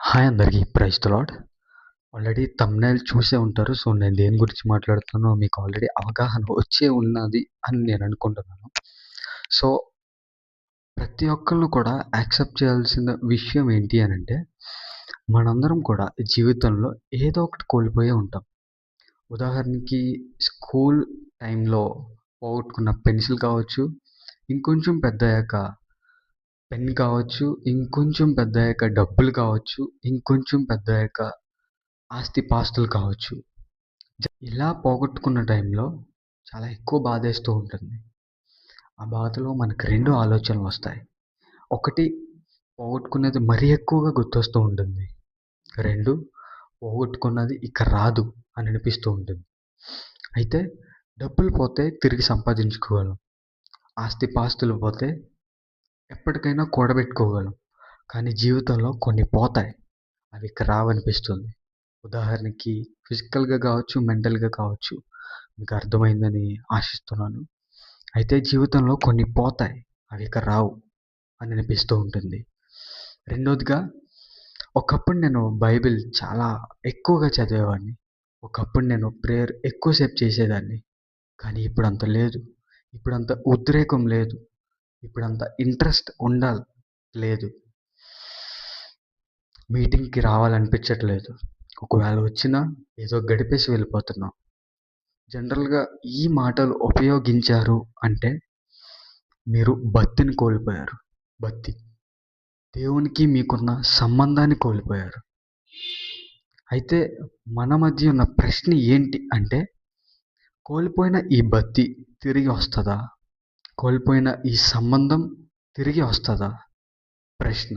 Hi అందరికీ praise the lord. Already thumbnail చూసే ఉంటారు. సో, నేను దేని గురించి మాట్లాడుతున్నానో మీకు ఆల్రెడీ అవగాహన వచ్చే ఉన్నది అని నేను అనుకుంటున్నాను. సో, ప్రతి ఒక్కళ్ళు కూడా యాక్సెప్ట్ చేయాల్సిన విషయం ఏంటి అనంటే, మనందరం కూడా జీవితంలో ఏదో ఒకటి కోల్పోయే ఉంటాం. ఉదాహరణకి స్కూల్ టైంలో పోగొట్టుకున్న పెన్సిల్ కావచ్చు, ఇంకొంచెం పెద్దయ్యాక పెన్ కావచ్చు, ఇంకొంచెం పెద్దయ్యాక డబ్బులు కావచ్చు, ఇంకొంచెం పెద్దయ్యాక ఆస్తిపాస్తులు కావచ్చు. ఇలా పోగొట్టుకున్న టైంలో చాలా ఎక్కువ బాధేస్తూ ఉంటుంది. ఆ బాధలో మనకు 2 ఆలోచనలొస్తాయి. ఒకటి, పోగొట్టుకున్నది మరీ ఎక్కువగా గుర్తొస్తూ ఉంటుంది. 2, పోగొట్టుకున్నది ఇక రాదు అని అనిపిస్తూ ఉంటుంది. అయితే డబ్బులు పోతే తిరిగి సంపాదించుకోగలం. ఆస్తిపాస్తులు పోతే ఎప్పటికైనా కూడబెట్టుకోగలం. కానీ జీవితంలో కొన్ని పోతాయి. అవి ఇక రావనిపిస్తుంది. ఉదాహరణకి ఫిజికల్‌గా కావచ్చు, మెంటల్‌గా కావచ్చు. మీకు అర్థమైందని ఆశిస్తున్నాను. అయితే జీవితంలో కొన్ని పోతాయి. అవి ఇక రావు అని అనిపిస్తూ ఉంటుంది. రెండోదిగా, ఒకప్పుడు నేను బైబిల్ చాలా ఎక్కువగా చదివేవాడిని. ఒకప్పుడు నేను ప్రేయర్ ఎక్కువ సేపు చేసేదాన్ని. కానీ ఇప్పుడంత లేదు. ఇప్పుడంత ఉద్రేకం లేదు. ఇప్పుడంత ఇంట్రెస్ట్ లేదు. మీటింగ్‌కి రావాలనిపించట్లేదు. ఒకవేళ వచ్చినా ఏదో గడిపేసి వెళ్ళిపోతున్నాం. జనరల్‌గా ఈ మాటలు ఉపయోగించారు అంటే మీరు భక్తిని కోల్పోయారు. భక్తి. దేవునికి మీకున్న సంబంధాన్ని కోల్పోయారు. అయితే మన మధ్య ఉన్న ప్రశ్న ఏంటి అంటే, కోల్పోయిన ఈ భక్తి తిరిగి వస్తదా? కోల్పోయిన ఈ సంబంధం తిరిగి వస్తదా? ప్రశ్న.